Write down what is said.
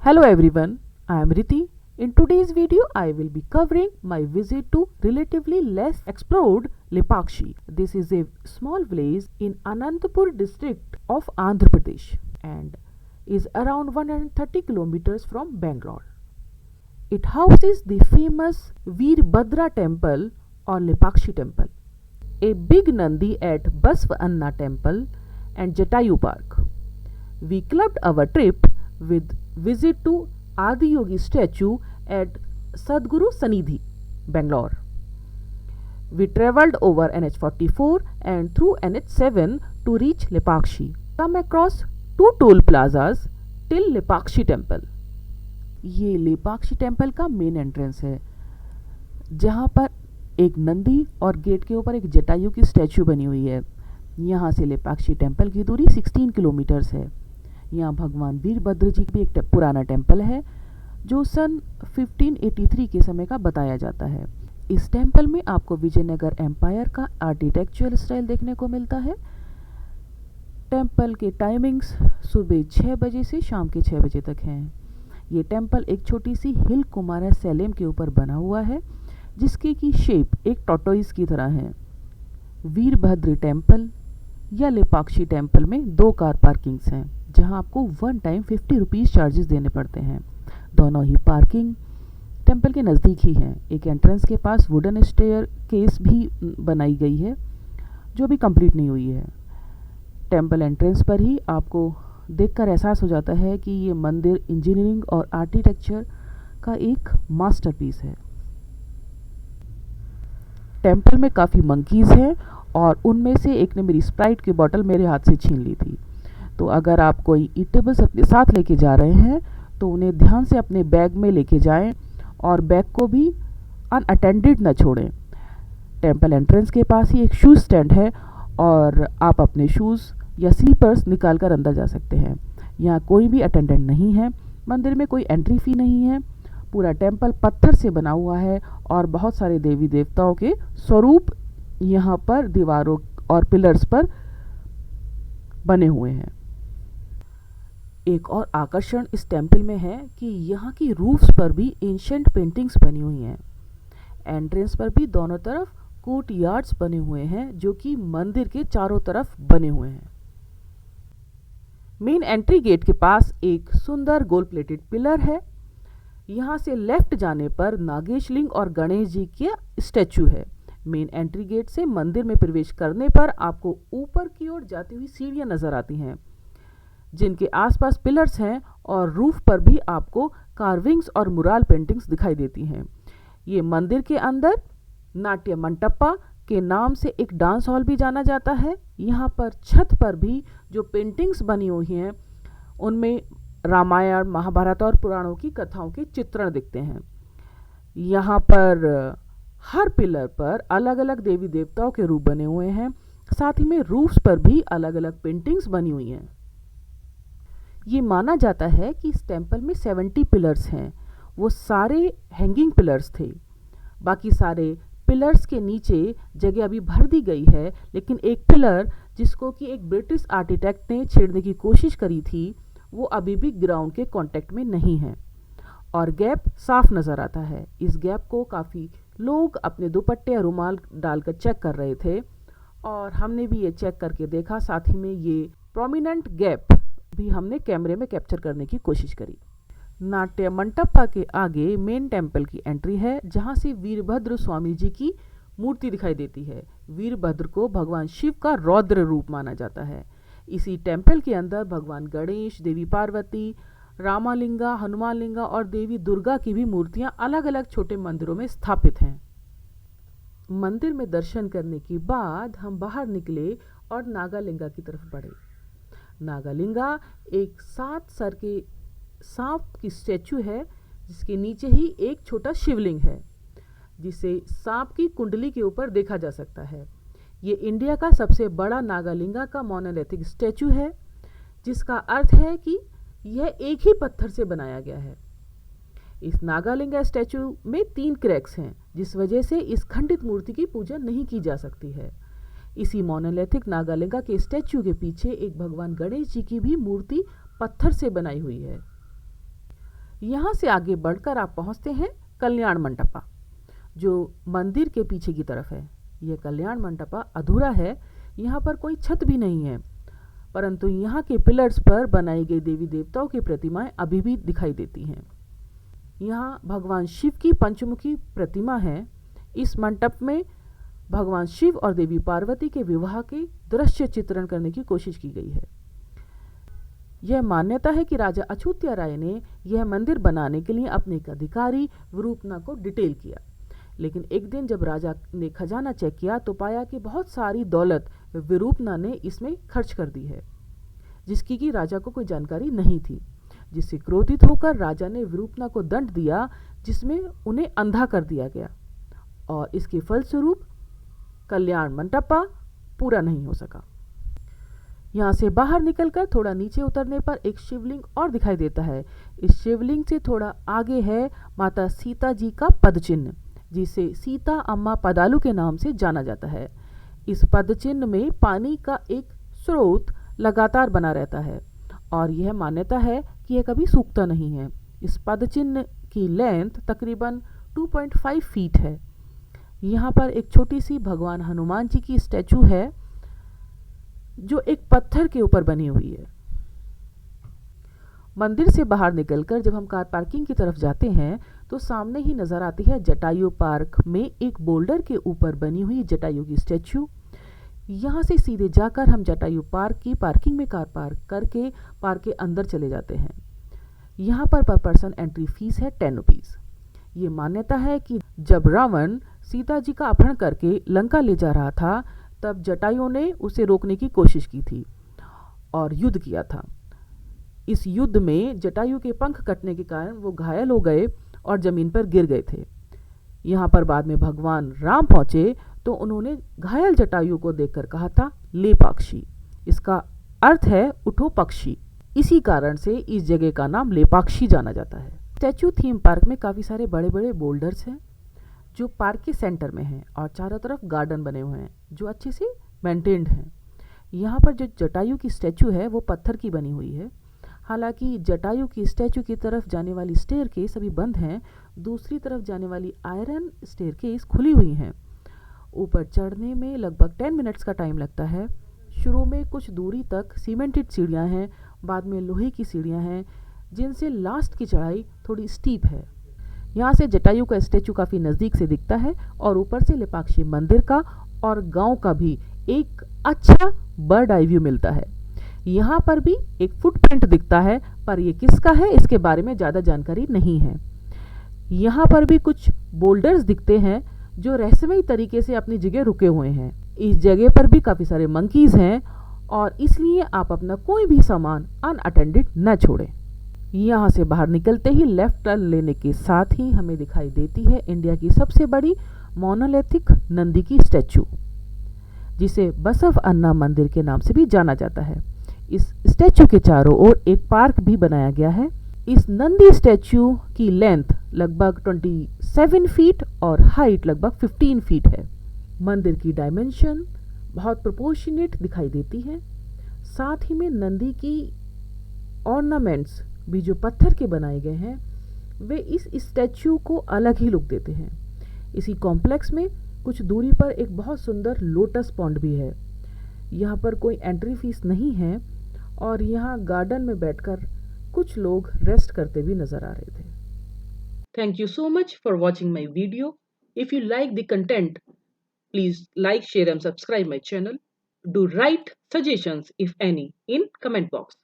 Hello everyone, I am Riti. In today's video, I will be covering my visit to relatively less explored Lepakshi. This is a small village in Anantapur district of Andhra Pradesh and is around 130 kilometers from Bangalore. It houses the famous Veerbhadra temple or Lepakshi temple, a big Nandi at Basva Anna temple and Jatayu Park. We clubbed our trip with visit to Adiyogi statue at Sadguru Sanidhi, Bangalore. We travelled over NH44 and through NH7 to reach Lepakshi. Come across two toll plazas till Lepakshi temple. ये Lepakshi temple का main entrance है, जहाँ पर एक नंदी और gate के ऊपर एक जटायु की स्टैचू बनी हुई है। यहाँ से लेपाक्षी टेम्पल की दूरी 16 किलोमीटर्स है। यहाँ भगवान वीरभद्र जी भी एक पुराना टेम्पल है जो सन 1583 के समय का बताया जाता है। इस टेम्पल में आपको विजयनगर एम्पायर का आर्किटेक्चरल स्टाइल देखने को मिलता है। टेम्पल के टाइमिंग्स सुबह 6 बजे से शाम के 6 बजे तक हैं। ये टेम्पल एक छोटी सी हिल कुमारा सैलेम के ऊपर बना हुआ है, जिसके की शेप एक टॉर्टोइस की तरह है। वीरभद्र टेम्पल या लेपाक्षी टेम्पल में 2 कार पार्किंग्स हैं, जहां आपको वन टाइम 50 रुपीज़ चार्जेस देने पड़ते हैं। दोनों ही पार्किंग टेम्पल के नज़दीक ही हैं। एक एंट्रेंस के पास वुडन स्टेयर केस भी बनाई गई है, जो भी कंप्लीट नहीं हुई है। टेम्पल एंट्रेंस पर ही आपको देखकर एहसास हो जाता है कि ये मंदिर इंजीनियरिंग और आर्किटेक्चर का एक मास्टरपीस है। टेम्पल में काफ़ी मंकीज़ हैं और उनमें से एक ने मेरी स्प्राइट की बोतल मेरे हाथ से छीन ली थी। तो अगर आप कोई ईटेबल्स अपने साथ लेके जा रहे हैं तो उन्हें ध्यान से अपने बैग में लेके जाएं और बैग को भी अनअटेंडेड न छोड़ें। टेम्पल एंट्रेंस के पास ही एक शूज़ स्टैंड है और आप अपने शूज़ या स्लीपर्स निकाल कर अंदर जा सकते हैं। यहाँ कोई भी अटेंडेंट नहीं है। मंदिर में कोई एंट्री फ़ी नहीं है। पूरा टेम्पल पत्थर से बना हुआ है और बहुत सारे देवी देवताओं के स्वरूप यहाँ पर दीवारों और पिलर्स पर बने हुए हैं। एक और आकर्षण इस टेम्पल में है कि यहाँ की रूफ्स पर भी एंशिएंट पेंटिंग्स बनी हुई हैं। एंट्रेंस पर भी दोनों तरफ कोर्ट यार्ड्स बने हुए हैं, जो कि मंदिर के चारों तरफ बने हुए हैं। मेन एंट्री गेट के पास एक सुंदर गोल्ड प्लेटेड पिलर है। यहाँ से लेफ्ट जाने पर नागेशलिंग और गणेश जी के स्टैचू है। मेन एंट्री गेट से मंदिर में प्रवेश करने पर आपको ऊपर की ओर जाती हुई सीढ़ियाँ नजर आती हैं, जिनके आसपास पिलर्स हैं और रूफ पर भी आपको कार्विंग्स और मुराल पेंटिंग्स दिखाई देती हैं। ये मंदिर के अंदर नाट्य मंटपा के नाम से एक डांस हॉल भी जाना जाता है। यहाँ पर छत पर भी जो पेंटिंग्स बनी हुई हैं उनमें रामायण, महाभारत और पुराणों की कथाओं के चित्रण दिखते हैं। यहाँ पर हर पिलर पर अलग अलग देवी देवताओं के रूप बने हुए हैं। साथ ही में रूफ्स पर भी अलग अलग पेंटिंग्स बनी हुई हैं। ये माना जाता है कि इस टेम्पल में 70 पिलर्स हैं। वो सारे हैंगिंग पिलर्स थे। बाकी सारे पिलर्स के नीचे जगह अभी भर दी गई है, लेकिन एक पिलर जिसको कि एक ब्रिटिश आर्किटेक्ट ने छेड़ने की कोशिश करी थी, वो अभी भी ग्राउंड के कांटेक्ट में नहीं है और गैप साफ नज़र आता है। इस गैप को काफ़ी लोग अपने दुपट्टे या रुमाल डालकर चेक कर रहे थे और हमने भी ये चेक करके देखा। साथ ही में ये प्रोमिनेंट गैप भी हमने कैमरे में कैप्चर करने की कोशिश करी। नाट्य मंटपा के आगे मेन टेम्पल की एंट्री है, जहाँ से वीरभद्र स्वामी जी की मूर्ति दिखाई देती है। वीरभद्र को भगवान शिव का रौद्र रूप माना जाता है। इसी टेम्पल के अंदर भगवान गणेश, देवी पार्वती, रामालिंगा, हनुमान लिंगा और देवी दुर्गा की भी मूर्तियां अलग अलग छोटे मंदिरों में स्थापित हैं। मंदिर में दर्शन करने के बाद हम बाहर निकले और नागालिंगा की तरफ बढ़े। नागालिंगा एक 7 सर के सांप की स्टैचू है, जिसके नीचे ही एक छोटा शिवलिंग है, जिसे सांप की कुंडली के ऊपर देखा जा सकता है। ये इंडिया का सबसे बड़ा नागालिंगा का मोनोलिथिक स्टैचू है, जिसका अर्थ है कि यह एक ही पत्थर से बनाया गया है। इस नागालिंगा स्टैचू में 3 क्रैक्स हैं, जिस वजह से इस खंडित मूर्ति की पूजा नहीं की जा सकती है। इसी मोनोलिथिक नागालिंगा के स्टैचू के पीछे एक भगवान गणेश जी की भी मूर्ति पत्थर से बनाई हुई है। यहाँ से आगे बढ़कर आप पहुँचते हैं कल्याण मंटपा, जो मंदिर के पीछे की तरफ है। यह कल्याण मंटपा अधूरा है, यहाँ पर कोई छत भी नहीं है, परंतु यहाँ के पिलर्स पर बनाई गई देवी देवताओं की प्रतिमाएं अभी भी दिखाई देती हैं। यहाँ भगवान शिव की पंचमुखी प्रतिमा है। इस मंडप में भगवान शिव और देवी पार्वती के विवाह के दृश्य चित्रण करने की कोशिश की गई है। यह मान्यता है कि राजा अछूत्य राय ने यह मंदिर बनाने के लिए अपने एक अधिकारी विरूपना को डिटेल किया, लेकिन एक दिन जब राजा ने खजाना चेक किया तो पाया कि बहुत सारी दौलत विरूपना ने इसमें खर्च कर दी है, जिसकी कि राजा को कोई जानकारी नहीं थी। जिससे क्रोधित होकर राजा ने विरूपना को दंड दिया, जिसमें उन्हें अंधा कर दिया गया, और इसके फलस्वरूप कल्याण मंटपा पूरा नहीं हो सका। यहाँ से बाहर निकलकर थोड़ा नीचे उतरने पर एक शिवलिंग और दिखाई देता है। इस शिवलिंग से थोड़ा आगे है माता सीता जी का पदचिन्ह, जिसे सीता अम्मा पदालू के नाम से जाना जाता है। इस पदचिन्ह में पानी का एक स्रोत लगातार बना रहता है और यह मान्यता है कि यह कभी सूखता नहीं है। इस पदचिन्ह की लेंथ तकरीबन 2.5 फीट है। यहाँ पर एक छोटी सी भगवान हनुमान जी की स्टैचू है, जो एक पत्थर के ऊपर बनी हुई है। मंदिर से बाहर निकलकर जब हम कार पार्किंग की तरफ जाते हैं तो सामने ही नजर आती है जटायु पार्क में एक बोल्डर के ऊपर बनी हुई जटायु की स्टैचू। यहाँ से सीधे जाकर हम जटायु पार्क की पार्किंग में कार पार्क करके पार्क के अंदर चले जाते हैं। यहाँ पर पर्सन एंट्री फीस है 10 रुपीज़। ये मान्यता है कि जब रावण सीता जी का अपहरण करके लंका ले जा रहा था, तब जटायु ने उसे रोकने की कोशिश की थी और युद्ध किया था। इस युद्ध में जटायु के पंख कटने के कारण वो घायल हो गए और जमीन पर गिर गए थे। यहाँ पर बाद में भगवान राम पहुंचे तो उन्होंने घायल जटायु को देखकर कहा था लेपाक्षी। इसका अर्थ है उठो पक्षी। इसी कारण से इस जगह का नाम लेपाक्षी जाना जाता है। स्टैचू थीम पार्क में काफ़ी सारे बड़े बड़े बोल्डर्स हैं जो पार्क के सेंटर में हैं और चारों तरफ गार्डन बने हुए हैं जो अच्छे से मेंटेन्ड हैं। यहाँ पर जो जटायु की स्टैचू है वो पत्थर की बनी हुई है। हालांकि जटायु की स्टैचू की तरफ जाने वाली स्टेयरकेस अभी बंद हैं, दूसरी तरफ जाने वाली आयरन स्टेयरकेस खुली हुई हैं। ऊपर चढ़ने में लगभग 10 मिनट्स का टाइम लगता है। शुरू में कुछ दूरी तक सीमेंटेड सीढ़ियाँ हैं, बाद में लोहे की सीढ़ियाँ हैं, जिनसे लास्ट की चढ़ाई थोड़ी स्टीप है। यहाँ से जटायु का स्टैचू काफ़ी नज़दीक से दिखता है और ऊपर से लेपाक्षी मंदिर का और गांव का भी एक अच्छा बर्ड आई व्यू मिलता है। यहाँ पर भी एक फुटप्रिंट दिखता है, पर ये किसका है इसके बारे में ज़्यादा जानकारी नहीं है। यहाँ पर भी कुछ बोल्डर्स दिखते हैं जो रहस्यमयी तरीके से अपनी जगह रुके हुए हैं। इस जगह पर भी काफ़ी सारे मंकीज़ हैं और इसलिए आप अपना कोई भी सामान अनअटेंडेड न छोड़ें। यहाँ से बाहर निकलते ही लेफ्ट टर्न लेने के साथ ही हमें दिखाई देती है इंडिया की सबसे बड़ी मोनोलिथिक नंदी की स्टैचू, जिसे बसव अन्ना मंदिर के नाम से भी जाना जाता है। इस स्टैचू के चारों ओर एक पार्क भी बनाया गया है। इस नंदी स्टैचू की लेंथ लगभग 27 फीट और हाइट लगभग 15 फीट है। मंदिर की डायमेंशन बहुत प्रोपोर्शनेट दिखाई देती है। साथ ही में नंदी की ऑर्नामेंट्स भी जो पत्थर के बनाए गए हैं वे इस स्टैचू को अलग ही लुक देते हैं। इसी कॉम्प्लेक्स में कुछ दूरी पर एक बहुत सुंदर लोटस पॉन्ड भी है। यहाँ पर कोई एंट्री फीस नहीं है और यहाँ गार्डन में बैठकर कुछ लोग रेस्ट करते भी नजर आ रहे थे। Thank you so much for watching my video. If you like the content, please like, share and subscribe my channel. Do write suggestions if any in comment box.